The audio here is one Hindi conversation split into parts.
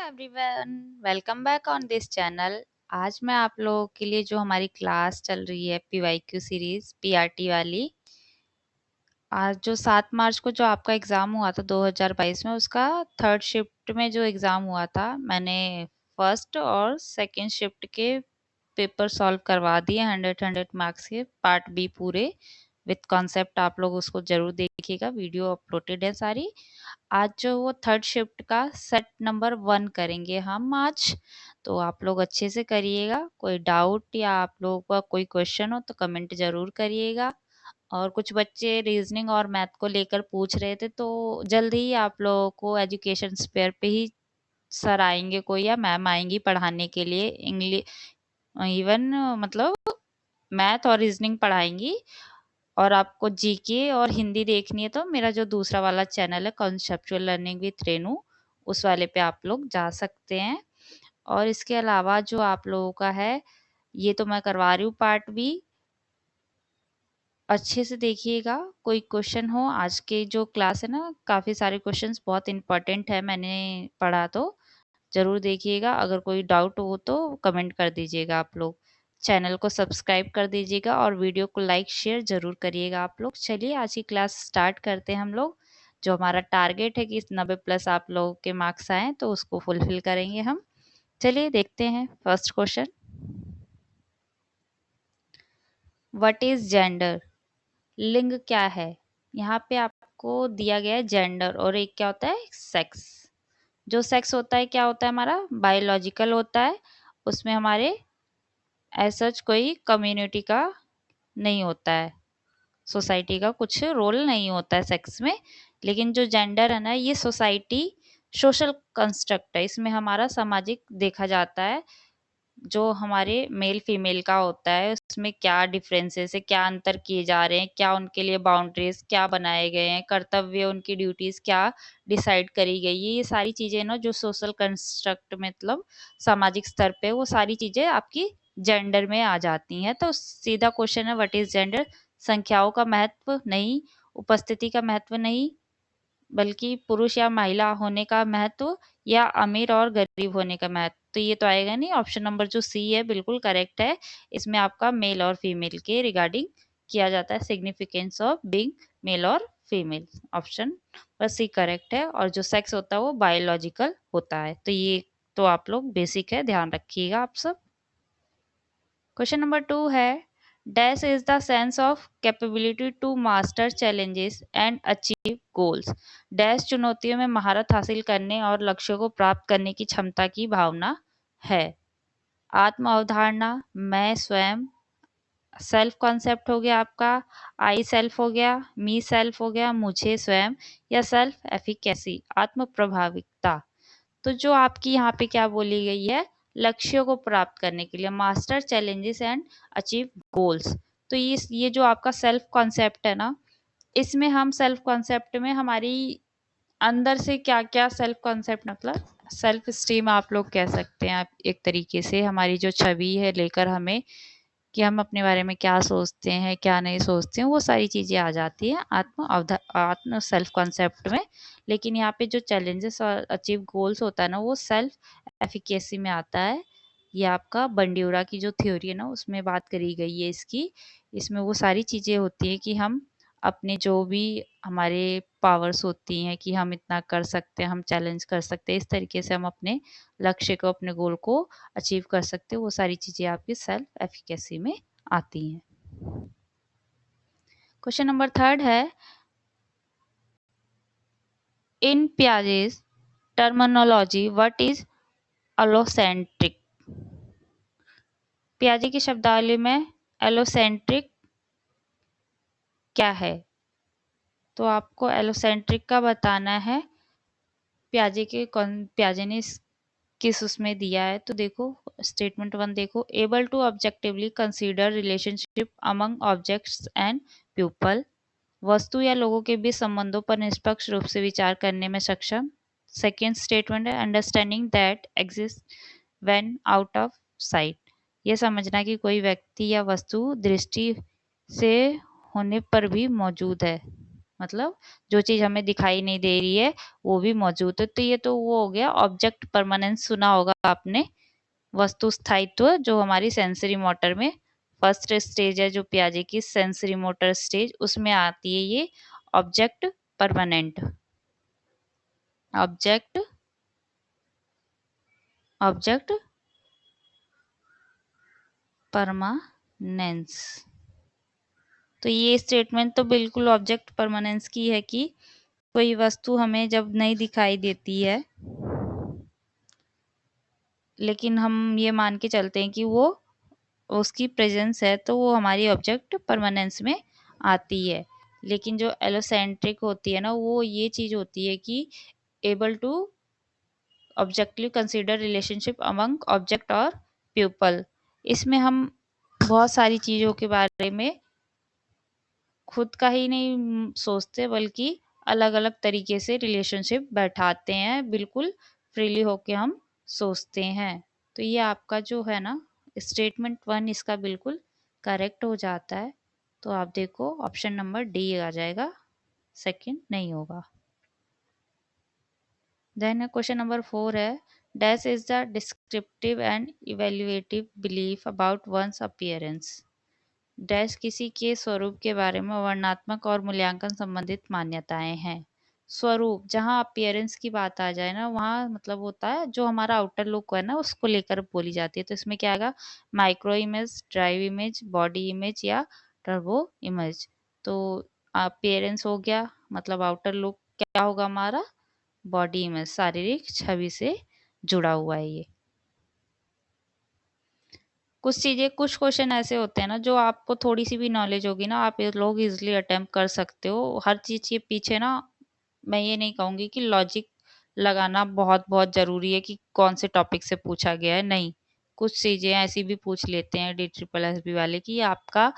Everyone, welcome back on this channel. आज मैं आप लोगों के लिए जो हमारी क्लास चल रही है पीवाईक्यू सीरीज पीआरटी वाली, आज जो 7 मार्च को जो आपका एग्ज़ाम हुआ था 2022 में, उसका थर्ड शिफ्ट में जो एग्ज़ाम हुआ था, मैंने फर्स्ट और सेकंड शिफ्ट के पेपर सॉल्व करवा दिए 100 मार्क्स के पार्ट बी पूरे विथ कॉन्सेप्ट। आप लोग उसको जरूर देखिएगा, वीडियो अपलोडेड है सारी। आज जो वो थर्ड शिफ्ट का सेट नंबर 1 करेंगे हम आज, तो आप लोग अच्छे से करिएगा। कोई डाउट या आप लोगों का कोई क्वेश्चन हो तो कमेंट जरूर करिएगा। और कुछ बच्चे रीजनिंग और मैथ को लेकर पूछ रहे थे, तो जल्द ही आप लोगों को एजुकेशन स्पेयर पे ही सर आएंगे कोई या मैम आएंगी पढ़ाने के लिए। इंग्लिश इवन मतलब मैथ और रीजनिंग पढ़ाएंगी। और आपको जीके और हिंदी देखनी है तो मेरा जो दूसरा वाला चैनल है कॉन्सेप्चुअल लर्निंग विथ रेनू, उस वाले पे आप लोग जा सकते हैं। और इसके अलावा जो आप लोगों का है, ये तो मैं करवा रही हूँ पार्ट बी, अच्छे से देखिएगा। कोई क्वेश्चन हो, आज के जो क्लास है ना, काफ़ी सारे क्वेश्चंस बहुत इंपॉर्टेंट है, मैंने पढ़ा तो ज़रूर देखिएगा। अगर कोई डाउट हो तो कमेंट कर दीजिएगा आप लोग। चैनल को सब्सक्राइब कर दीजिएगा और वीडियो को लाइक शेयर ज़रूर करिएगा आप लोग। चलिए आज की क्लास स्टार्ट करते हैं हम लोग। जो हमारा टारगेट है कि 90 प्लस आप लोगों के मार्क्स आएँ, तो उसको फुलफिल करेंगे हम। चलिए देखते हैं first question. What is gender? लिंग क्या है? यहाँ पे आपको दिया गया है जेंडर, और एक क्या होता है, सेक्स। जो सेक्स होता है क्या होता है, हमारा बायोलॉजिकल होता है। उसमें हमारे ऐसा कोई कम्युनिटी का नहीं होता है, सोसाइटी का कुछ रोल नहीं होता है सेक्स में। लेकिन जो जेंडर है ना, ये सोसाइटी सोशल कंस्ट्रक्ट है, इसमें हमारा सामाजिक देखा जाता है। जो हमारे मेल फीमेल का होता है, उसमें क्या डिफरेंसेस है, क्या अंतर किए जा रहे हैं, क्या उनके लिए बाउंड्रीज क्या बनाए गए हैं, कर्तव्य उनकी ड्यूटीज क्या डिसाइड करी गई है, ये सारी चीजें ना जो सोशल कंस्ट्रक्ट मतलब सामाजिक स्तर पे, वो सारी चीजें आपकी जेंडर में आ जाती हैं। तो सीधा क्वेश्चन है, व्हाट इज जेंडर? संख्याओं का महत्व नहीं, उपस्थिति का महत्व नहीं, बल्कि पुरुष या महिला होने का महत्व, या अमीर और गरीब होने का महत्व। तो ये तो आएगा नहीं, ऑप्शन नंबर जो सी है बिल्कुल करेक्ट है। इसमें आपका मेल और फीमेल के रिगार्डिंग किया जाता है, सिग्निफिकेंस ऑफ बीइंग मेल और फीमेल। ऑप्शन बस सी करेक्ट है। और जो सेक्स होता है वो बायोलॉजिकल होता है। तो ये तो आप लोग बेसिक है, ध्यान रखिएगा आप सब। क्वेश्चन नंबर 2 है, dash is the sense of capability to master challenges and achieve goals. Dash चुनौतियों में महारत हासिल करने और लक्ष्यों को प्राप्त करने की क्षमता की भावना है। आत्म अवधारणा, मैं स्वयं, सेल्फ कॉन्सेप्ट हो गया आपका, आई सेल्फ हो गया, मी सेल्फ हो गया, मुझे स्वयं, या सेल्फ एफिकेसी, आत्म प्रभाविकता। तो जो आपकी यहाँ पे क्या बोली गई है, लक्ष्यों को प्राप्त करने के लिए master challenges and achieve goals. तो ये जो आपका सेल्फ कॉन्सेप्ट है ना, इसमें हम सेल्फ कॉन्सेप्ट में हमारी अंदर से क्या क्या सेल्फ कॉन्सेप्ट मतलब सेल्फ स्टीम आप लोग कह सकते हैं। आप एक तरीके से हमारी जो छवि है लेकर हमें, कि हम अपने बारे में क्या सोचते हैं क्या नहीं सोचते हैं, वो सारी चीज़ें आ जाती हैं आत्म सेल्फ कॉन्सेप्ट में। लेकिन यहाँ पे जो चैलेंजेस और अचीव गोल्स होता है ना, वो सेल्फ एफिकेसी में आता है। ये आपका बंडियूरा की जो थ्योरी है ना, उसमें बात करी गई है इसकी। इसमें वो सारी चीज़ें होती हैं कि हम अपने जो भी हमारे पावर्स होती हैं, कि हम इतना कर सकते हैं, हम चैलेंज कर सकते हैं, इस तरीके से हम अपने लक्ष्य को, अपने गोल को अचीव कर सकते हो। वो सारी चीज़ें आपकी सेल्फ एफिकेसी में आती हैं। क्वेश्चन नंबर 3 है, इन पियाजेस टर्मिनोलॉजी व्हाट इज एलोसेंट्रिक? पियाजे की शब्दावली में एलोसेंट्रिक क्या है? तो आपको एलोसेंट्रिक का बताना है। पियाजे ने किस उसमें दिया है, तो देखो स्टेटमेंट 1 देखो, able to objectively consider relationship among objects and people, वस्तु या लोगों के बीच संबंधों पर निष्पक्ष रूप से विचार करने में सक्षम। सेकेंड स्टेटमेंट है, understanding that exist when out of site, यह समझना कि कोई व्यक्ति या वस्तु दृष्टि से होने पर भी मौजूद है। मतलब जो चीज हमें दिखाई नहीं दे रही है वो भी मौजूद है। तो ये तो वो हो गया ऑब्जेक्ट परमानेंस, सुना होगा आपने, वस्तु स्थायित्व, जो हमारी सेंसरी मोटर में फर्स्ट स्टेज है जो पियाजे की सेंसरी मोटर स्टेज, उसमें आती है ये object permanent. Object object permanence. तो ये स्टेटमेंट तो बिल्कुल ऑब्जेक्ट परमानेंस की है कि कोई वस्तु हमें जब नहीं दिखाई देती है लेकिन हम ये मान के चलते हैं कि वो उसकी प्रेजेंस है तो वो हमारी ऑब्जेक्ट परमानेंस में आती है। लेकिन जो एलोसेंट्रिक होती है ना, वो ये चीज होती है कि able to objectively consider relationship among object और प्यूपल। इसमें हम बहुत सारी चीजों के बारे में खुद का ही नहीं सोचते बल्कि अलग अलग तरीके से रिलेशनशिप बैठाते हैं, बिल्कुल फ्रीली होके हम सोचते हैं। तो ये आपका जो है ना स्टेटमेंट 1 इसका बिल्कुल करेक्ट हो जाता है। तो आप देखो ऑप्शन नंबर डी आ जाएगा, सेकंड नहीं होगा। देन क्वेश्चन नंबर 4 है, dash is the descriptive and evaluative belief about one's appearance. Dash किसी के स्वरूप के बारे में वर्णनात्मक और मूल्यांकन संबंधित मान्यताएं हैं। स्वरूप, जहाँ अपीयरेंस की बात आ जाए ना, वहाँ मतलब होता है जो हमारा आउटर लुक है ना उसको लेकर बोली जाती है। तो इसमें क्या आएगा, micro image, drive image, body image या टर्बो इमेज। तो अपीयरेंस हो गया मतलब आउटर लुक, क्या होगा हमारा बॉडी इमेज, शारीरिक छवि से जुड़ा हुआ है ये। कुछ चीजें, कुछ क्वेश्चन ऐसे होते हैं ना जो आपको थोड़ी सी भी नॉलेज होगी ना, आप ये लोग इजिली अटेम्प्ट कर सकते हो। हर चीज के पीछे ना मैं ये नहीं कहूंगी कि लॉजिक लगाना बहुत बहुत जरूरी है कि कौन से टॉपिक से पूछा गया है, नहीं। कुछ चीजें ऐसी भी पूछ लेते हैं DSSB वाले कि आपका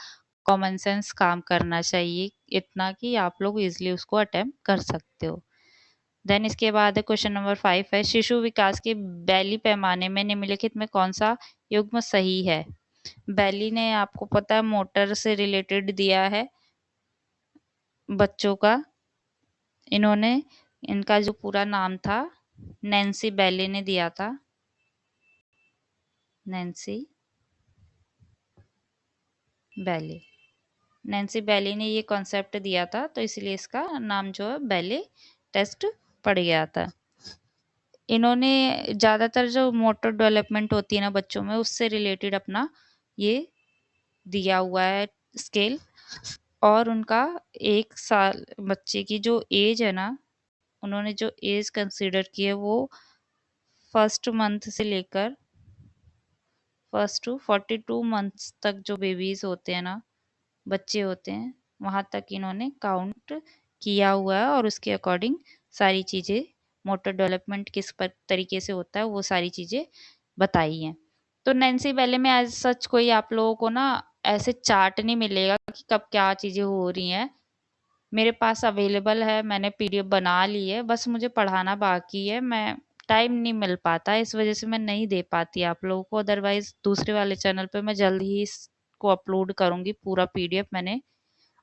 कॉमन सेंस काम करना चाहिए इतना कि आप लोग इजिली उसको अटेम्प्ट कर सकते हो। देन इसके बाद क्वेश्चन नंबर 5 है, शिशु विकास के बैली पैमाने में निम्नलिखित में कौन सा युग्म सही है। बैली ने आपको पता है मोटर से रिलेटेड दिया है बच्चों का। इन्होंने, इनका जो पूरा नाम था नैन्सी बैली ने दिया था, नैन्सी बैली। नैन्सी बैली ने ये कॉन्सेप्ट दिया था तो इसलिए इसका नाम जो है बैली टेस्ट पड़ गया था। इन्होंने ज़्यादातर जो मोटर डेवलपमेंट होती है ना बच्चों में उससे रिलेटेड अपना ये दिया हुआ है स्केल। और उनका 1 साल बच्चे की जो एज है ना, उन्होंने जो एज कंसीडर की है वो फर्स्ट मंथ से लेकर फर्स्ट टू 42 मंथ्स तक जो बेबीज होते हैं ना, बच्चे होते हैं, वहां तक इन्होंने काउंट किया हुआ है और उसके अकॉर्डिंग सारी चीजें मोटर डेवलपमेंट किस तरीके से होता है वो सारी चीजें बताई हैं। तो नैन्सी बैले में एज सच कोई आप लोगों को ना ऐसे चार्ट नहीं मिलेगा कि कब क्या चीजें हो रही हैं। मेरे पास अवेलेबल है, मैंने PDF बना ली है, बस मुझे पढ़ाना बाकी है। मैं टाइम नहीं मिल पाता इस वजह से मैं नहीं दे पाती आप लोगों को। अदरवाइज दूसरे वाले चैनल पे मैं जल्द ही इसको अपलोड करूंगी, पूरा PDF मैंने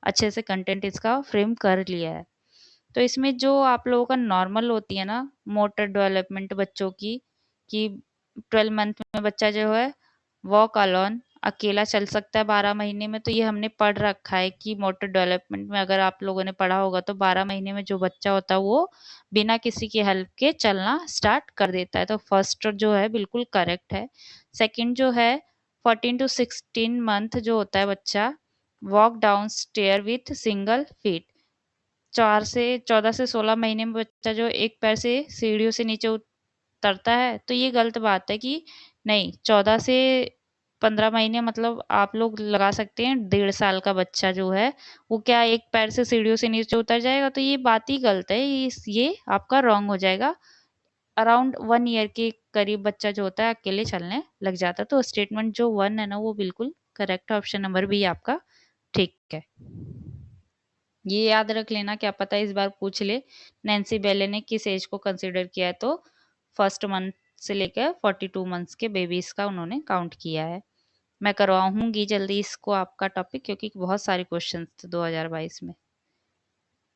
अच्छे से कंटेंट इसका फ्रेम कर लिया है। तो इसमें जो आप लोगों का नॉर्मल होती है ना मोटर डेवलपमेंट बच्चों की, कि 12 मंथ में बच्चा जो है वॉक अलोन, अकेला चल सकता है 12 महीने में। तो ये हमने पढ़ रखा है कि मोटर डेवलपमेंट में अगर आप लोगों ने पढ़ा होगा तो 12 महीने में जो बच्चा होता है वो बिना किसी की हेल्प के चलना स्टार्ट कर देता है। तो फर्स्ट जो है बिल्कुल करेक्ट है। सेकंड जो है 14 to 16 मंथ जो होता है बच्चा walk down stair with single feet. 14 से 16 महीने में बच्चा जो एक पैर से सीढ़ियों से नीचे उतरता है। तो ये गलत बात है कि नहीं, 14 से 15 महीने मतलब आप लोग लगा सकते हैं 1.5 साल का बच्चा जो है वो क्या एक पैर से सीढ़ियों से नीचे उतर जाएगा। तो ये बात ही गलत है, ये आपका रॉन्ग हो जाएगा। अराउंड 1 ईयर के करीब बच्चा जो होता है अकेले चलने लग जाता है। तो स्टेटमेंट जो 1 है ना वो बिल्कुल करेक्ट है, ऑप्शन नंबर बी आपका ठीक है। ये याद रख लेना, क्या पता इस बार पूछ ले नैन्सी बेले ने किस एज को कंसीडर किया है। तो फर्स्ट मंथ से लेकर 42 मंथ्स के बेबीज का उन्होंने काउंट किया है। मैं करवाऊंगी जल्दी इसको आपका टॉपिक, क्योंकि बहुत सारे क्वेश्चन थे 2022 में।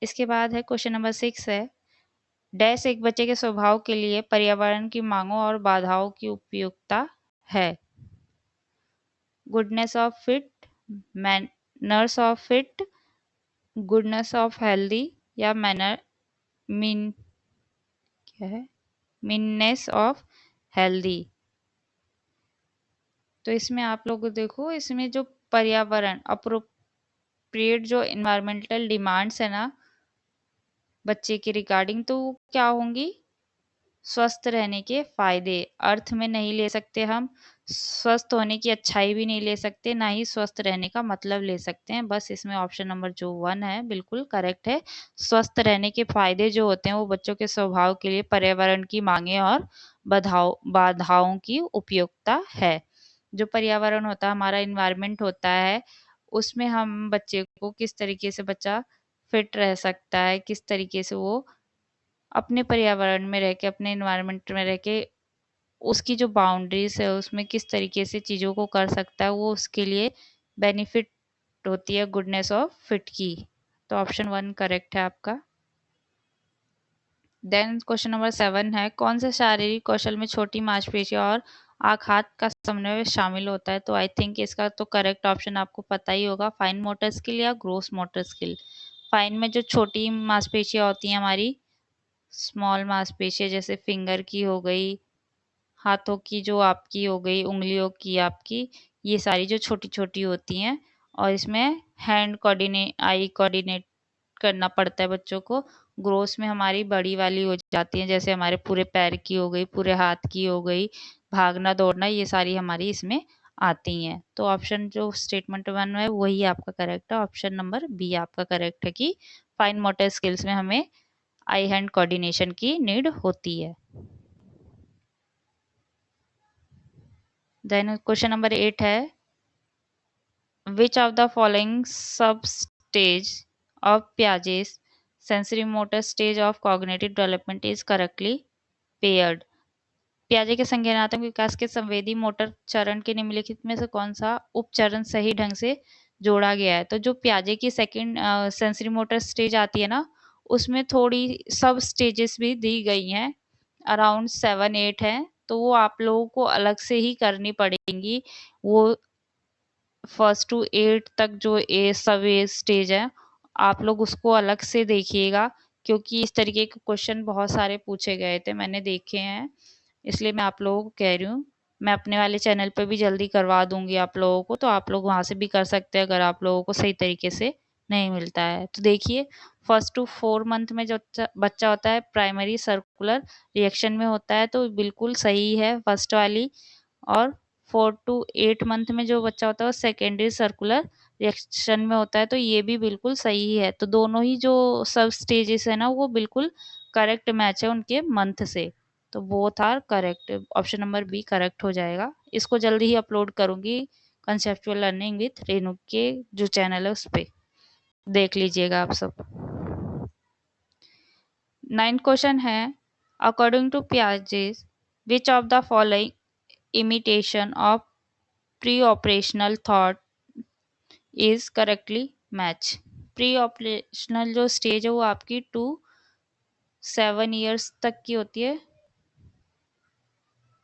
इसके बाद है क्वेश्चन नंबर 6 है, डैश एक बच्चे के स्वभाव के लिए पर्यावरण की मांगों और बाधाओं की उपयुक्तता है। Goodness of fit, manners of fit, goodness of healthy या मैनर मीन क्या है मीननेस ऑफ हेल्दी। तो इसमें आप लोग देखो, इसमें जो पर्यावरण अप्रोप्रिएट जो इन्वायरमेंटल डिमांड्स है ना बच्चे के रिगार्डिंग, तो क्या होंगी, स्वस्थ रहने के फायदे अर्थ में नहीं ले सकते हम, स्वस्थ होने की अच्छाई भी नहीं ले सकते, ना ही स्वस्थ रहने का मतलब ले सकते हैं। बस इसमें ऑप्शन नंबर जो 1 है बिल्कुल करेक्ट है। स्वस्थ रहने के फायदे जो होते हैं वो बच्चों के स्वभाव के लिए पर्यावरण की मांगे और बाधाओं की उपयोगिता है। जो पर्यावरण होता है, हमारा इन्वायरमेंट होता है, उसमें हम बच्चे को किस तरीके से बच्चा फिट रह सकता है, किस तरीके से वो अपने पर्यावरण में रह के, अपने इन्वायरमेंट में रह के, उसकी जो बाउंड्रीज है उसमें किस तरीके से चीज़ों को कर सकता है, वो उसके लिए बेनिफिट होती है गुडनेस ऑफ फिट की। तो ऑप्शन 1 करेक्ट है आपका। देन क्वेश्चन नंबर 7 है, कौन से शारीरिक कौशल में छोटी मांसपेशियों और आँख हाथ का समन्वय शामिल होता है। तो आई थिंक इसका तो करेक्ट ऑप्शन आपको पता ही होगा, फाइन मोटर स्किल या ग्रोस मोटर स्किल। फाइन में जो छोटी मांसपेशियां होती हैं हमारी, स्मॉल मांसपेशियां जैसे फिंगर की हो गई, हाथों की जो आपकी हो गई, उंगलियों की आपकी, ये सारी जो छोटी छोटी होती हैं, और इसमें हैंड कोऑर्डिनेट, आई कोऑर्डिनेट करना पड़ता है बच्चों को। ग्रोस में हमारी बड़ी वाली हो जाती है, जैसे हमारे पूरे पैर की हो गई, पूरे हाथ की हो गई, भागना दौड़ना, ये सारी हमारी इसमें आती हैं। तो ऑप्शन जो स्टेटमेंट 1 है वही आपका करेक्ट है, ऑप्शन नंबर बी आपका करेक्ट है कि फाइन मोटर स्किल्स में हमें आई हैंड कोऑर्डिनेशन की नीड होती है। देन क्वेश्चन नंबर 8 है, which of the following sub stage of Piaget's sensory motor stage of cognitive development is correctly paired. पियाजे के संज्ञानात्मक विकास के संवेदी मोटर चरण के निम्नलिखित में से कौन सा उपचरण सही ढंग से जोड़ा गया है। तो जो पियाजे की सेकंड सेंसरी मोटर स्टेज आती है ना, उसमें थोड़ी सब स्टेजेस भी दी गई हैं, अराउंड 7-8 है, तो वो आप लोगों को अलग से ही करनी पड़ेंगी। वो 1 to 8 तक जो सब स्टेज है, आप लोग उसको अलग से देखिएगा, क्योंकि इस तरीके के क्वेश्चन बहुत सारे पूछे गए थे, मैंने देखे हैं, इसलिए मैं आप लोगों को कह रही हूँ। मैं अपने वाले चैनल पे भी जल्दी करवा दूंगी आप लोगों को, तो आप लोग वहाँ से भी कर सकते हैं अगर आप लोगों को सही तरीके से नहीं मिलता है। तो देखिए, 1 to 4 मंथ में जो बच्चा होता है प्राइमरी सर्कुलर रिएक्शन में होता है, तो बिल्कुल सही है फर्स्ट वाली। और 4 to 8 मंथ में जो बच्चा होता है वो सेकेंडरी सर्कुलर रिएक्शन में होता है, तो ये भी बिल्कुल सही है। तो दोनों ही जो सब स्टेजेस है ना, वो बिल्कुल करेक्ट मैच है उनके मंथ से, तो both are correct, option number B correct हो जाएगा। इसको जल्दी ही अपलोड करूंगी कंसेप्चुअल लर्निंग विथ रेणु के जो चैनल है उस पर, देख लीजिएगा आप सब। 9 क्वेश्चन है, according to Piaget's which of the following imitation of pre-operational thought is correctly match। Preoperational जो स्टेज है वो आपकी 2 7 ईयर्स तक की होती है,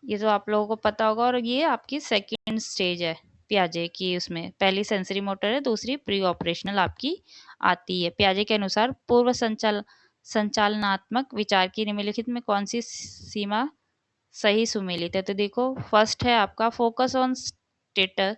ये तो आप लोगों को पता होगा, और ये आपकी सेकेंड स्टेज है पियाजे की। उसमें पहली सेंसरी मोटर है, दूसरी प्री ऑपरेशनल आपकी आती है। पियाजे के अनुसार पूर्व संचालनात्मक विचार की निम्नलिखित में कौन सी सीमा सही सुमेलित है। तो देखो, फर्स्ट है आपका focus on status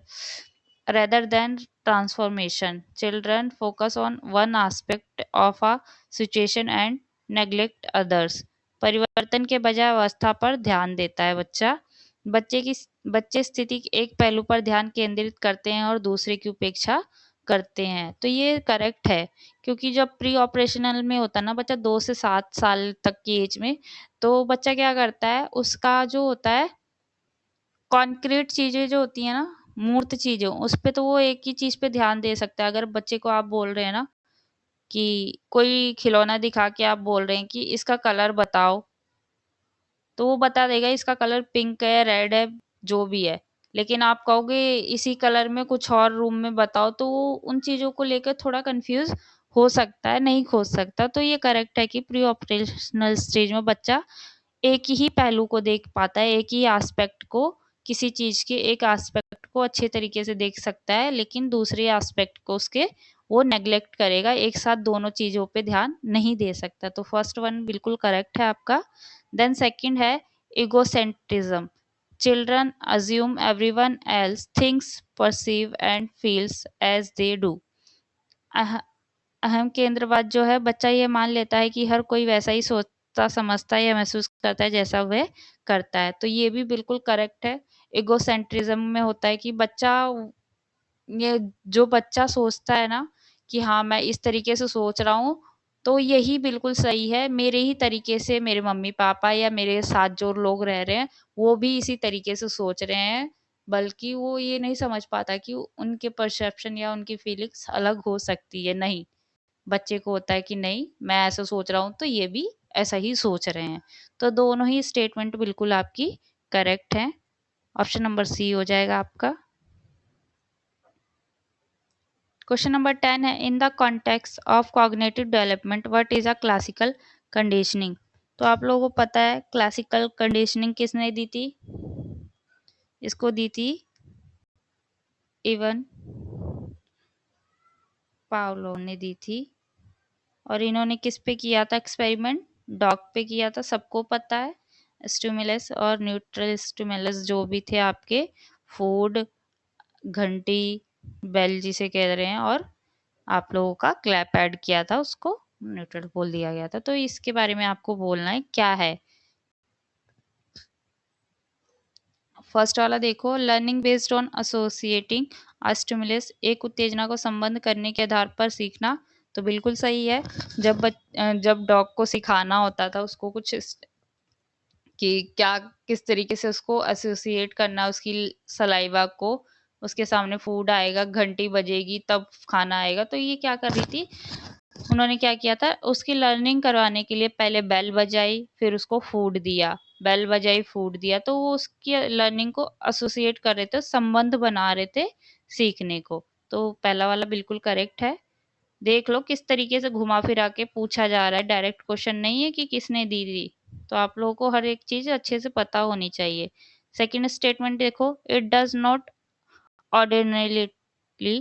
rather than transformation, children focus on one aspect of a situation and neglect others। परिवर्तन के बजाय अवस्था पर ध्यान देता है बच्चा, बच्चे स्थिति के एक पहलू पर ध्यान केंद्रित करते हैं और दूसरे की उपेक्षा करते हैं। तो ये करेक्ट है, क्योंकि जब प्री ऑपरेशनल में होता है ना बच्चा 2 से 7 साल तक की एज में, तो बच्चा क्या करता है, उसका जो होता है कॉन्क्रीट चीजें जो होती है ना, मूर्त चीजें, उस पे तो वो एक ही चीज पे ध्यान दे सकता है। अगर बच्चे को आप बोल रहे हैं ना कि कोई खिलौना दिखा के आप बोल रहे हैं कि इसका कलर बताओ, तो वो बता देगा इसका कलर पिंक है, रेड है, जो भी है। लेकिन आप कहोगे इसी कलर में कुछ और रूम में बताओ, तो वो उन चीजों को लेकर थोड़ा कंफ्यूज हो सकता है, नहीं खोज सकता। तो ये करेक्ट है कि प्री ऑपरेशनल स्टेज में बच्चा एक ही पहलू को देख पाता है, एक ही एस्पेक्ट को, किसी चीज़ के एक एस्पेक्ट को अच्छे तरीके से देख सकता है, लेकिन दूसरे एस्पेक्ट को उसके वो नेग्लेक्ट करेगा, एक साथ दोनों चीज़ों पे ध्यान नहीं दे सकता। तो फर्स्ट वन बिल्कुल करेक्ट है आपका। देन सेकंड है egocentrism. Children assume everyone else thinks, perceive and feels as they do. अहम केंद्रवाद जो है, बच्चा ये मान लेता है कि हर कोई वैसा ही सोचता समझता है या महसूस करता है जैसा वह करता है। तो ये भी बिल्कुल करेक्ट है। इगोसेंट्रिज्म में होता है कि बच्चा, ये जो बच्चा सोचता है ना कि हाँ मैं इस तरीके से सोच रहा हूँ, तो यही बिल्कुल सही है, मेरे ही तरीके से मेरे मम्मी पापा या मेरे साथ जो लोग रह रहे हैं वो भी इसी तरीके से सोच रहे हैं, बल्कि वो ये नहीं समझ पाता कि उनके परसेप्शन या उनकी फीलिंग्स अलग हो सकती है। नहीं, बच्चे को होता है कि नहीं मैं ऐसा सोच रहा हूँ तो ये भी ऐसा ही सोच रहे हैं। तो दोनों ही स्टेटमेंट बिल्कुल आपकी करेक्ट है। ऑप्शन नंबर सी हो जाएगा आपका। क्वेश्चन नंबर 10 है, इन the context of cognitive development what is a classical conditioning. तो आप लोगों को पता है क्लासिकल कंडीशनिंग किसने दी थी? इसको दी थी इवन पावलोव ने दी थी। और इन्होंने किस पे किया था एक्सपेरिमेंट? डॉग पे किया था, सबको पता है। स्टिमुलस और न्यूट्रल स्टिमुलस जो भी थे आपके, फूड, घंटी, बेल जिसे कह रहे हैं, और आप लोगों का क्लैप ऐड किया था, उसको न्यूट्रल बोल दिया गया था। तो इसके बारे में आपको बोलना है क्या है। फर्स्ट वाला देखो, learning based on associating a stimulus, एक उत्तेजना को संबंध करने के आधार पर सीखना। तो बिल्कुल सही है। जब डॉग को सिखाना होता था उसको कुछ कि क्या किस तरीके से उसको एसोसिएट करना, उसकी सलाइवा को, उसके सामने फूड आएगा, घंटी बजेगी तब खाना आएगा। तो ये क्या कर रही थी, उन्होंने क्या किया था, उसकी लर्निंग करवाने के लिए पहले बेल बजाई, फिर उसको फूड दिया, बेल बजाई फूड दिया, तो वो उसकी लर्निंग को एसोसिएट कर रहे थे, संबंध बना रहे थे सीखने को। तो पहला वाला बिल्कुल करेक्ट है। देख लो किस तरीके से घुमा फिरा के पूछा जा रहा है, डायरेक्ट क्वेश्चन नहीं है कि किसने दी थी। तो आप लोगों को हर एक चीज अच्छे से पता होनी चाहिए। सेकंड स्टेटमेंट देखो, it does not ordinarily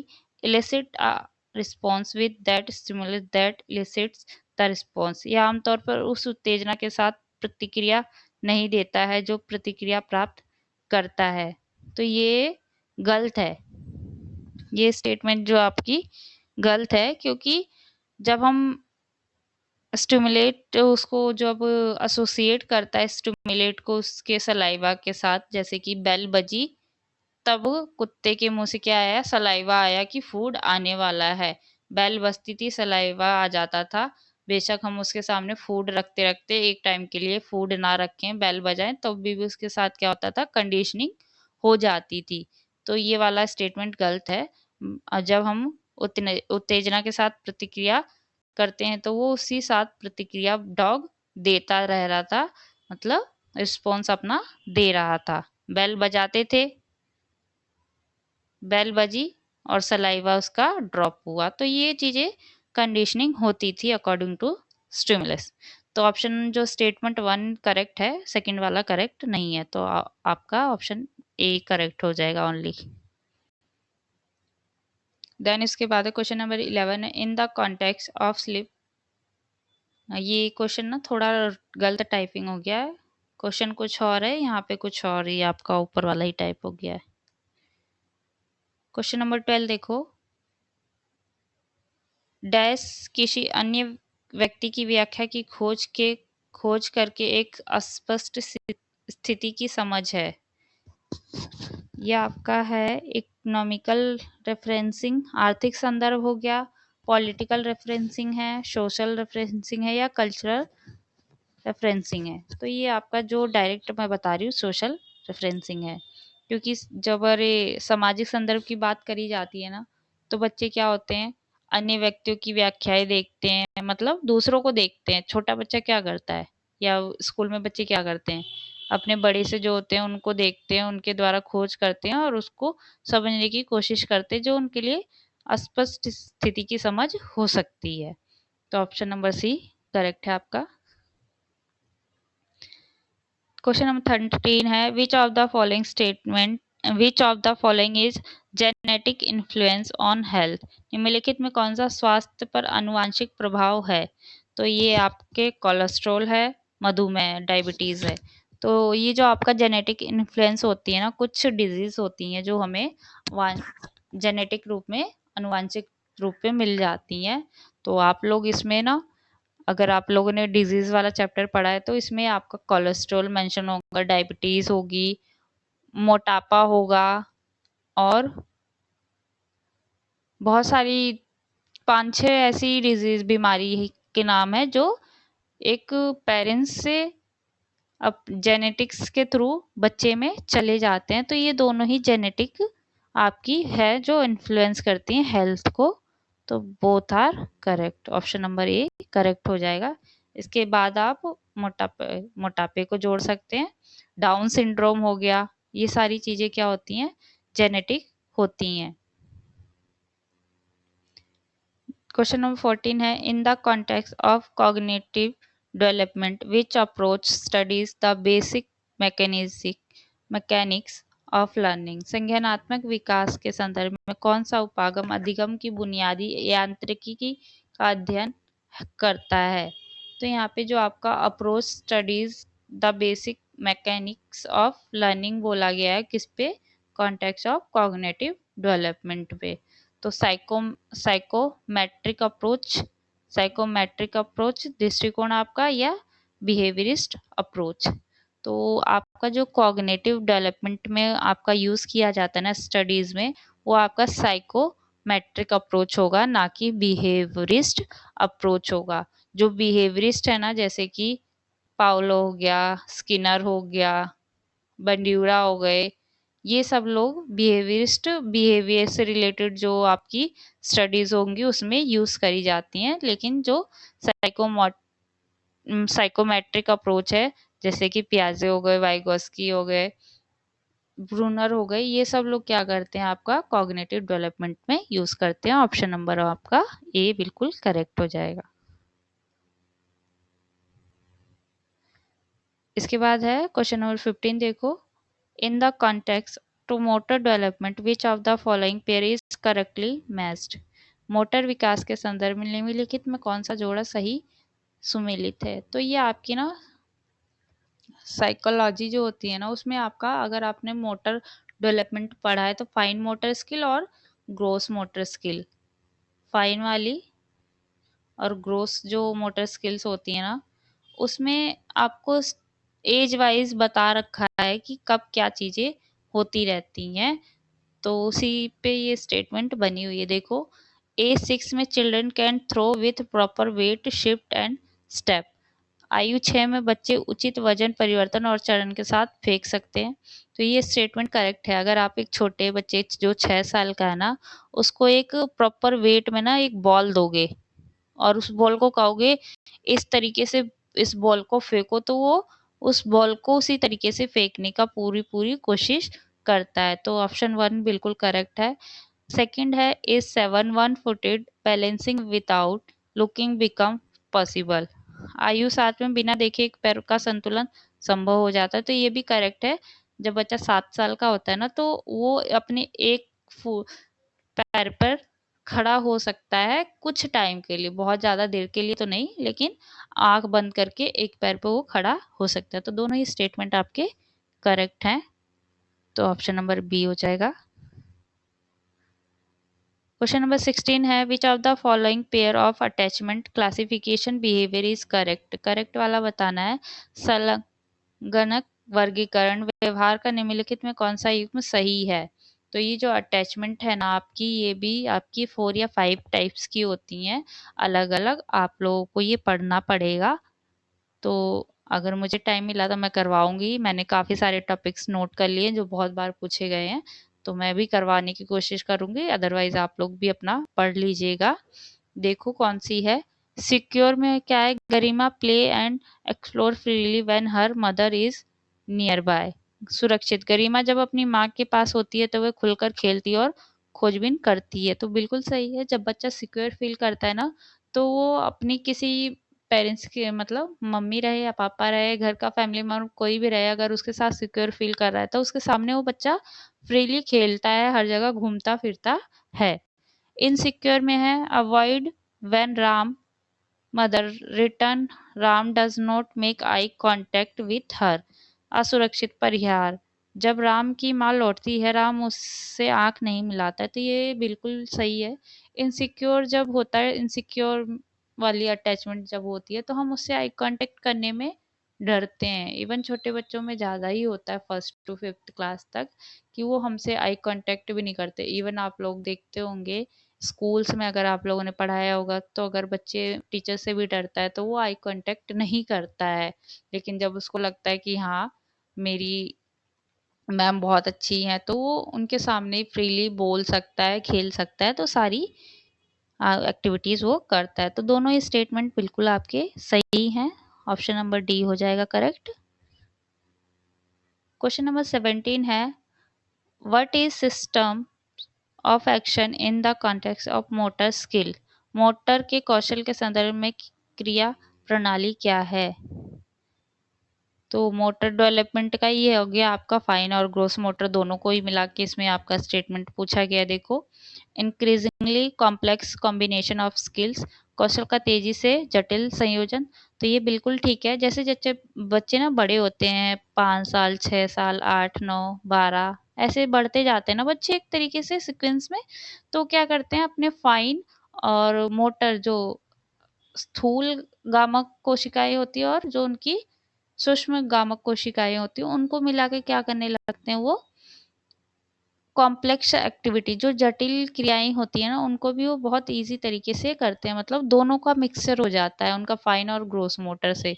elicit a response with that stimulus that elicits the response। यह आमतौर पर उस उत्तेजना के साथ प्रतिक्रिया नहीं देता है जो प्रतिक्रिया प्राप्त करता है। तो ये गलत है, ये स्टेटमेंट जो आपकी गलत है, क्योंकि जब हम स्टिमुलेट उसको जब एसोसिएट करता है स्टिमुलेट को उसके सलाइवा के साथ, जैसे कि बेल बजी, तब कुत्ते के मुंह से क्या आया, सलाइवा आया कि फूड आने वाला है। बेल बजती थी, सलाइवा आ जाता था। बेशक हम उसके सामने फूड रखते रखते एक टाइम के लिए फूड ना रखें, बेल बजाएं, तब भी उसके साथ क्या होता था, कंडीशनिंग हो जाती थी। तो ये वाला स्टेटमेंट गलत है। जब हम उत्तेजना के साथ प्रतिक्रिया करते हैं तो वो उसी साथ प्रतिक्रिया डॉग देता रह रहा था, मतलब रिस्पॉन्स अपना दे रहा था। बेल बजाते थे, बेल बजी और सलाइवा उसका ड्रॉप हुआ, तो ये चीजें कंडीशनिंग होती थी अकॉर्डिंग टू स्टिमुलस। तो ऑप्शन जो स्टेटमेंट 1 करेक्ट है, सेकंड वाला करेक्ट नहीं है। तो आपका ऑप्शन ए करेक्ट हो जाएगा ओनली। देन इसके बाद क्वेश्चन नंबर 11 है, इन द कॉन्टेक्स्ट ऑफ स्लीप। ये क्वेश्चन ना थोड़ा गलत टाइपिंग हो गया है, क्वेश्चन कुछ और है, यहाँ पे कुछ और ही आपका ऊपर वाला ही टाइप हो गया है। क्वेश्चन नंबर 12 देखो, डैश किसी अन्य व्यक्ति की व्याख्या की खोज करके एक अस्पष्ट स्थिति की समझ है। यह आपका है इकोनॉमिकल रेफरेंसिंग, आर्थिक संदर्भ हो गया, पॉलिटिकल रेफरेंसिंग है, सोशल रेफरेंसिंग है, या कल्चरल रेफरेंसिंग है। तो ये आपका जो डायरेक्ट मैं बता रही हूँ सोशल रेफरेंसिंग है, क्योंकि जब अरे सामाजिक संदर्भ की बात करी जाती है ना, तो बच्चे क्या होते हैं, अन्य व्यक्तियों की व्याख्याएं देखते हैं, मतलब दूसरों को देखते हैं। छोटा बच्चा क्या करता है, या स्कूल में बच्चे क्या करते हैं, अपने बड़े से जो होते हैं उनको देखते हैं, उनके द्वारा खोज करते हैं और उसको समझने की कोशिश करते हैं, जो उनके लिए अस्पष्ट स्थिति की समझ हो सकती है। तो ऑप्शन नंबर सी करेक्ट है आपका। क्वेश्चन नंबर 13 है which of the following is genetic influence on health. निम्नलिखित में कौन सा स्वास्थ्य पर आनुवांशिक प्रभाव है। तो ये आपके कोलेस्ट्रॉल है, मधुमेह, डायबिटीज है। तो ये जो आपका जेनेटिक इन्फ्लुएंस होती है ना, कुछ डिजीज होती हैं जो हमें जेनेटिक रूप में, आनुवांशिक रूप में मिल जाती हैं। तो आप लोग इसमें ना, अगर आप लोगों ने डिजीज वाला चैप्टर पढ़ा है तो इसमें आपका कोलेस्ट्रॉल मेंशन होगा, डायबिटीज होगी, मोटापा होगा, और बहुत सारी 5-6 ऐसी डिजीज बीमारी के नाम है जो एक पेरेंट्स से अब जेनेटिक्स के थ्रू बच्चे में चले जाते हैं। तो ये दोनों ही जेनेटिक आपकी है जो इन्फ्लुएंस करती हैं हेल्थ को। तो both are correct, option number A correct हो जाएगा। इसके बाद आप मोटापे को जोड़ सकते हैं, डाउन सिंड्रोम हो गया, ये सारी चीजें क्या होती हैं, जेनेटिक होती हैं। क्वेश्चन नंबर 14 है इन the context of cognitive development which approach studies the basic mechanics of learning. संज्ञानात्मक विकास के संदर्भ में कौन सा उपागम अधिगम की बुनियादी यांत्रिकी का अध्ययन करता है। तो यहाँ पे जो आपका approach studies the basic mechanics of learning बोला गया है, किस पे, कॉन्टेक्स्ट ऑफ कॉग्निटिव डेवलपमेंट पे। तो साइकोमेट्रिक अप्रोच दृष्टिकोण आपका, या बिहेवियरिस्ट अप्रोच। तो आपका जो कॉग्निटिव डेवलपमेंट में आपका यूज किया जाता है ना स्टडीज में, वो आपका साइकोमेट्रिक अप्रोच होगा, ना कि बिहेवियरिस्ट अप्रोच होगा। जो बिहेवियरिस्ट है ना, जैसे कि पाउलो हो गया, स्किनर हो गया, बंड्यूरा हो गए, ये सब लोग बिहेवियर से रिलेटेड जो आपकी स्टडीज होंगी उसमें यूज करी जाती हैं। लेकिन जो साइकोमेट्रिक अप्रोच है, जैसे कि पियाजे हो गए, वाइगोस्की हो गए, ब्रूनर हो गए, ये सब लोग क्या करते हैं, आपका कॉग्निटिव डेवलपमेंट में यूज करते हैं। ऑप्शन नंबर आपका ए बिल्कुल करेक्ट हो जाएगा। इसके बाद है क्वेश्चन नंबर 15, देखो in the context to motor development which of the following pair is correctly matched. Motor विकास के संदर्भ में निम्नलिखित में कौन सा जोड़ा सही सुमेलित है। तो ये आपकी ना साइकोलॉजी जो होती है ना, उसमें आपका, अगर आपने मोटर डेवलपमेंट पढ़ा है तो फाइन मोटर स्किल और ग्रोस मोटर स्किल, फाइन वाली और ग्रोस जो मोटर स्किल्स होती है ना, उसमें आपको एज वाइज बता रखा है कि कब क्या चीजें होती रहती हैं। तो उसी पे ये स्टेटमेंट बनी हुई है, देखो एज 6 में children can throw with proper weight shift and step. आयु 6 में बच्चे उचित वजन परिवर्तन और चरण के साथ फेंक सकते हैं। तो ये स्टेटमेंट करेक्ट है। अगर आप एक छोटे बच्चे जो 6 साल का है ना, उसको एक प्रॉपर वेट में ना एक बॉल दोगे और उस बॉल को कहोगे इस तरीके से इस बॉल को फेंको, तो वो उस बॉल को उसी तरीके से फेंकने का पूरी कोशिश करता है। तो ऑप्शन 1 बिल्कुल करेक्ट है। सेकंड है is 7 one footed balancing without looking become possible. आयु 7 में बिना देखे एक पैर का संतुलन संभव हो जाता है। तो ये भी करेक्ट है। जब बच्चा 7 साल का होता है ना, तो वो अपने एक पैर पर खड़ा हो सकता है कुछ टाइम के लिए, बहुत ज्यादा देर के लिए तो नहीं, लेकिन आंख बंद करके एक पैर पे वो खड़ा हो सकता है। तो दोनों ही स्टेटमेंट आपके करेक्ट हैं। तो ऑप्शन नंबर बी हो जाएगा। क्वेश्चन नंबर 16 है which of the following pair of attachment classification behaviour is correct. Correct वाला बताना है। संगणक वर्गीकरण व्यवहार का निम्नलिखित में कौन सा युग्म सही है। तो ये जो अटैचमेंट है ना आपकी, ये भी आपकी 4 या 5 टाइप्स की होती हैं अलग अलग। आप लोगों को ये पढ़ना पड़ेगा। तो अगर मुझे टाइम मिला तो मैं करवाऊंगी। मैंने काफ़ी सारे टॉपिक्स नोट कर लिए जो बहुत बार पूछे गए हैं, तो मैं भी करवाने की कोशिश करूंगी। अदरवाइज आप लोग भी अपना पढ़ लीजिएगा। देखो कौन सी है। सिक्योर में क्या है, Garima play and explore freely when her mother is nearby. सुरक्षित, गरिमा जब अपनी माँ के पास होती है तो वह खुलकर खेलती है और खोजबीन करती है। तो बिल्कुल सही है, जब बच्चा सिक्योर फील करता है ना, तो वो अपनी किसी पेरेंट्स के मतलब मम्मी रहे या पापा रहे, घर का फैमिली मेंबर कोई भी रहे, अगर उसके साथ सिक्योर फील कर रहा है तो उसके सामने वो बच्चा फ्रीली खेलता है, हर जगह घूमता फिरता है। इनसिक्योर में है avoid when Ram mother return, Ram does not make eye contact with her. असुरक्षित परिहार, जब राम की माँ लौटती है, राम उससे आंख नहीं मिलाता है। तो ये बिल्कुल सही है। इनसिक्योर जब होता है, इनसिक्योर वाली अटैचमेंट जब होती है, तो हम उससे आई कांटेक्ट करने में डरते हैं। इवन छोटे बच्चों में ज़्यादा ही होता है, फर्स्ट टू फिफ्थ क्लास तक, कि वो हमसे आई कांटेक्ट भी नहीं करते। इवन आप लोग देखते होंगे स्कूल्स में, अगर आप लोगों ने पढ़ाया होगा, तो अगर बच्चे टीचर से भी डरता है तो वो आई कांटेक्ट नहीं करता है। लेकिन जब उसको लगता है कि हाँ, मेरी मैम बहुत अच्छी हैं, तो वो उनके सामने फ्रीली बोल सकता है, खेल सकता है, तो सारी एक्टिविटीज वो करता है। तो दोनों ही स्टेटमेंट बिल्कुल आपके सही हैं। ऑप्शन नंबर डी हो जाएगा करेक्ट। क्वेश्चन नंबर 17 है, what is system of action in the context of motor skill. Motor के कौशल के संदर्भ में क्रिया प्रणाली क्या है। तो मोटर डेवलपमेंट का ये हो गया आपका फाइन और ग्रोस मोटर, दोनों को ही मिला के इसमें आपका स्टेटमेंट पूछा गया। देखो, increasingly complex combination of skills, कौशल का तेजी से जटिल संयोजन। तो ये बिल्कुल ठीक है। जैसे जैसे बच्चे ना बड़े होते हैं, 5 साल, 6 साल, 8, 9, 12, ऐसे बढ़ते जाते हैं ना बच्चे एक तरीके से सीक्वेंस में, तो क्या करते हैं, अपने फाइन और मोटर जो स्थूल गामक कोशिकाएं होती है और जो उनकी सूक्ष्म गामक कोशिकाएं होती हैं, उनको मिला के क्या करने लगते हैं, वो कॉम्प्लेक्स एक्टिविटी, जो जटिल क्रियाएं होती है ना, उनको भी वो बहुत इजी तरीके से करते हैं। मतलब दोनों का मिक्सचर हो जाता है उनका फाइन और ग्रोस मोटर से।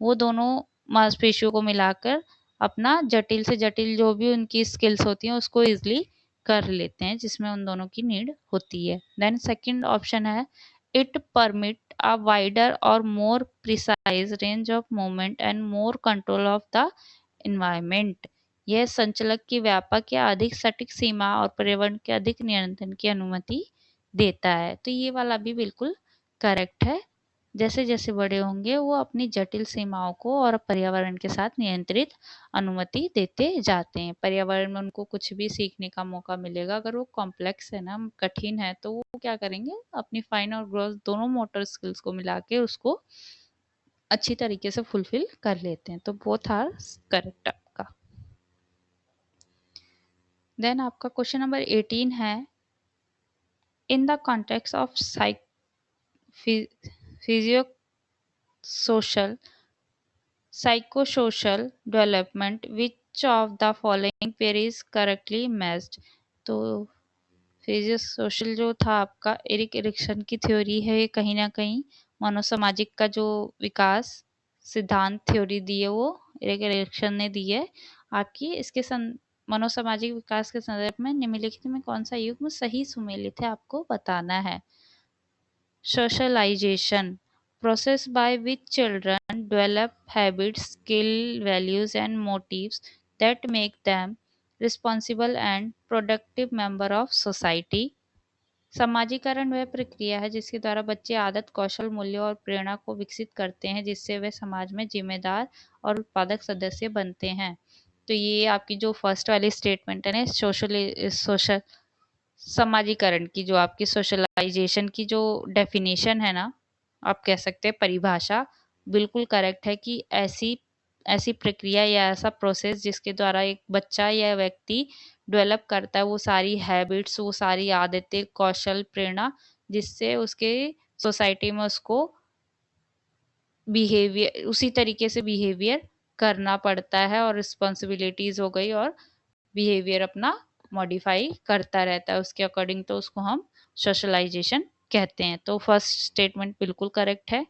वो दोनों मांसपेशियों को मिलाकर अपना जटिल से जटिल जो भी उनकी स्किल्स होती हैं उसको इजिली कर लेते हैं, जिसमें उन दोनों की नीड होती है। देन सेकंड ऑप्शन है, इट परमिट अ वाइडर और more precise range of movement and more control of the environment. यह संचलक की व्यापक या अधिक सटीक सीमा और पर्यावरण के अधिक नियंत्रण की अनुमति देता है। तो ये वाला भी बिल्कुल करेक्ट है। जैसे जैसे बड़े होंगे वो अपनी जटिल सीमाओं को और पर्यावरण के साथ नियंत्रित अनुमति देते जाते हैं। पर्यावरण में उनको कुछ भी सीखने का मौका मिलेगा। अगर वो कॉम्प्लेक्स है ना, कठिन है, तो वो क्या करेंगे, अपनी फाइन और ग्रोस दोनों मोटर स्किल्स को मिला के उसको अच्छी तरीके से फुलफिल कर लेते हैं। तो बोथ आर करेक्ट आपका। देन आपका क्वेश्चन नंबर 18 है, इन the context of physio social psychosocial development, which of the following pair is correctly matched। तो फिजियोसोशल जो था आपका, एरिक एरिक्सन की थ्योरी है, कहीं ना कहीं मनोसामाजिक का जो विकास सिद्धांत थ्योरी दी है वो एरिक एरिक्सन ने दी है आपकी। इसके मनोसामाजिक विकास के संदर्भ में निम्नलिखित में कौन सा युग्म सही सुमेलित है, आपको बताना है। Socialization, process by which children develop habits, skill, values and motives that make them responsible and productive member of society। समाजीकरण वह प्रक्रिया है जिसके द्वारा बच्चे आदत, कौशल, मूल्य और प्रेरणा को विकसित करते हैं, जिससे वे समाज में जिम्मेदार और उत्पादक सदस्य बनते हैं। तो ये आपकी जो फर्स्ट वाली स्टेटमेंट है ना, सोशल समाजीकरण की, जो आपकी सोशलाइजेशन की जो डेफिनेशन है ना, आप कह सकते हैं परिभाषा, बिल्कुल करेक्ट है कि ऐसी ऐसी प्रक्रिया या ऐसा प्रोसेस जिसके द्वारा एक बच्चा या व्यक्ति डेवलप करता है वो सारी हैबिट्स, वो सारी आदतें, कौशल, प्रेरणा, जिससे उसके सोसाइटी में उसको बिहेवियर उसी तरीके से बिहेवियर करना पड़ता है, और रिस्पॉन्सिबिलिटीज हो गई और बिहेवियर अपना मॉडिफाई करता रहता है उसके अकॉर्डिंग, तो उसको हम सोशलाइजेशन कहते हैं। तो फर्स्ट स्टेटमेंट बिल्कुल करेक्ट है।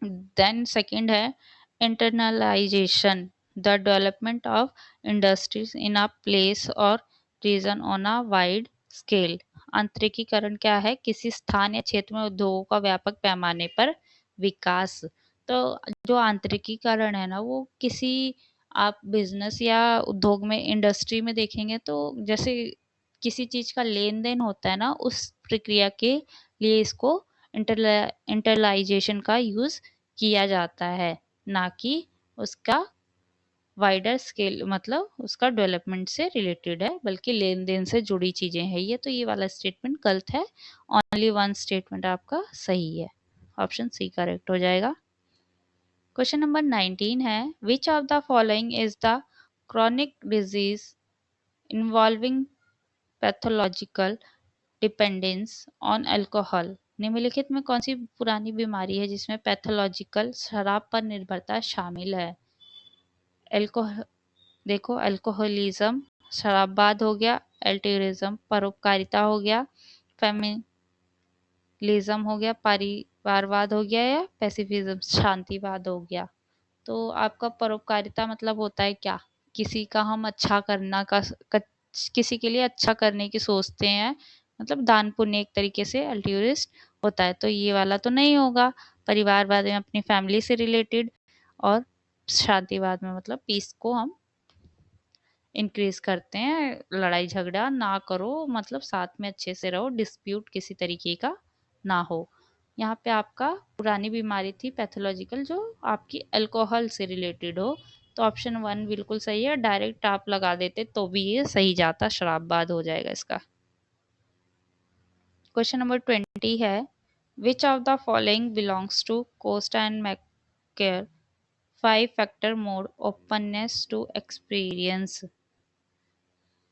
देन सेकंड है, internalization, the development of industries in a place और region on a wide scale. आंतरिकीकरण क्या है, किसी स्थान या क्षेत्र में उद्योगों का व्यापक पैमाने पर विकास। तो जो आंतरिकीकरण है ना, वो किसी आप बिजनेस या उद्योग में, इंडस्ट्री में देखेंगे तो जैसे किसी चीज़ का लेन-देन होता है ना, उस प्रक्रिया के लिए इसको इंटरलाइजेशन का यूज़ किया जाता है, ना कि उसका वाइडर स्केल मतलब उसका डेवलपमेंट से रिलेटेड है, बल्कि लेन-देन से जुड़ी चीज़ें हैं ये। तो ये वाला स्टेटमेंट गलत है। ओनली वन स्टेटमेंट आपका सही है। ऑप्शन सी करेक्ट हो जाएगा। क्वेश्चन नंबर 19 है, which of the following is the chronic disease involving pathological dependence on alcohol? निम्नलिखित में कौन सी पुरानी बीमारी है जिसमें पैथोलॉजिकल शराब पर निर्भरता शामिल है? एल्कोहल देखो, अल्कोहलिज्म शराबवाद हो गया, एल्टरिज्म परोपकारिता हो गया, फेमिनिज्म हो गया, परिवारवाद हो गया, या पैसिफिज्म शांतिवाद हो गया। तो आपका परोपकारिता मतलब होता है क्या? किसी का हम अच्छा करना किसी के लिए अच्छा करने की सोचते हैं, मतलब दान पुण्य एक तरीके से अल्ट्यूरिस्ट होता है। तो ये वाला तो नहीं होगा। परिवारवाद में अपनी फैमिली से रिलेटेड, और शांतिवाद में मतलब पीस को हम इंक्रीज करते हैं, लड़ाई झगड़ा ना करो, मतलब साथ में अच्छे से रहो, डिस्प्यूट किसी तरीके का ना हो। यहाँ पे आपका पुरानी बीमारी थी पैथोलॉजिकल, जो आपकी अल्कोहल से रिलेटेड हो। तो ऑप्शन 1 बिल्कुल सही है। डायरेक्ट आप लगा देते तो भी ये सही जाता, शराबवाद हो जाएगा इसका। क्वेश्चन नंबर 20 है, which of the following belongs to Costa and McCrae 5 factor model openness to experience?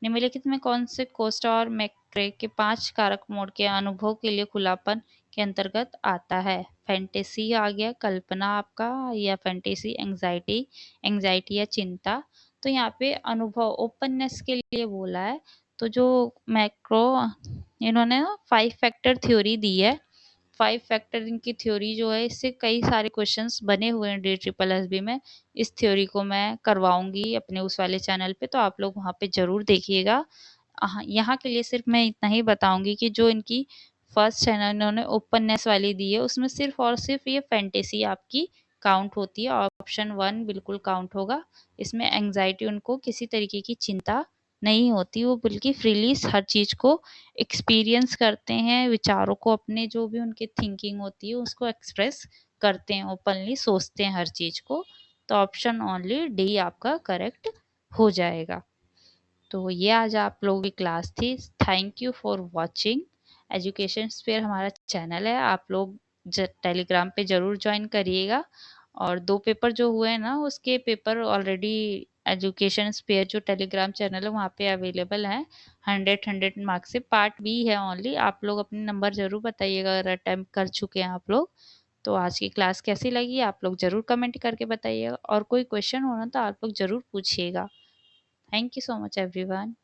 निम्नलिखित में कौन से कोस्टा और मैक्रे के 5 कारक मोड के अनुभव के लिए खुलापन के अंतर्गत आता है? फैंटेसी आ गया, कल्पना आपका, या फैंटेसी एंजाइटी, एंजाइटी या चिंता। तो यहाँ पे अनुभव ओपननेस के लिए बोला है। तो जो मैक्रो इन्होंने ना 5 फैक्टर थ्योरी दी है। 5 फैक्टरिंग की थ्योरी जो है, इससे कई सारे क्वेश्चंस बने हुए हैं DSSB में। इस थ्योरी को मैं करवाऊंगी अपने उस वाले चैनल पे, तो आप लोग वहाँ पे ज़रूर देखिएगा। यहाँ के लिए सिर्फ मैं इतना ही बताऊंगी कि जो इनकी फर्स्ट चैनल इन्होंने ओपननेस वाली दी है, उसमें सिर्फ और सिर्फ ये फैंटेसी आपकी काउंट होती है। ऑप्शन 1 बिल्कुल काउंट होगा। इसमें एंजाइटी, उनको किसी तरीके की चिंता नहीं होती, वो बल्कि फ्रीली हर चीज़ को एक्सपीरियंस करते हैं, विचारों को, अपने जो भी उनकी थिंकिंग होती है उसको एक्सप्रेस करते हैं, ओपनली सोचते हैं हर चीज़ को। तो ऑप्शन ओनली डी आपका करेक्ट हो जाएगा। तो ये आज आप लोगों की क्लास थी। Thank you for watching. Education sphere हमारा चैनल है, आप लोग टेलीग्राम पे ज़रूर ज्वाइन करिएगा। और 2 पेपर जो हुए हैं ना, उसके पेपर ऑलरेडी एजुकेशन स्फीयर जो टेलीग्राम चैनल है वहाँ पे अवेलेबल हैं। 100 मार्क्स से पार्ट बी है ओनली। आप लोग अपने नंबर ज़रूर बताइएगा अगर अटेम्प्ट कर चुके हैं आप लोग। तो आज की क्लास कैसी लगी आप लोग ज़रूर कमेंट करके बताइएगा, और कोई क्वेश्चन हो ना तो आप लोग ज़रूर पूछिएगा। Thank you so much everyone.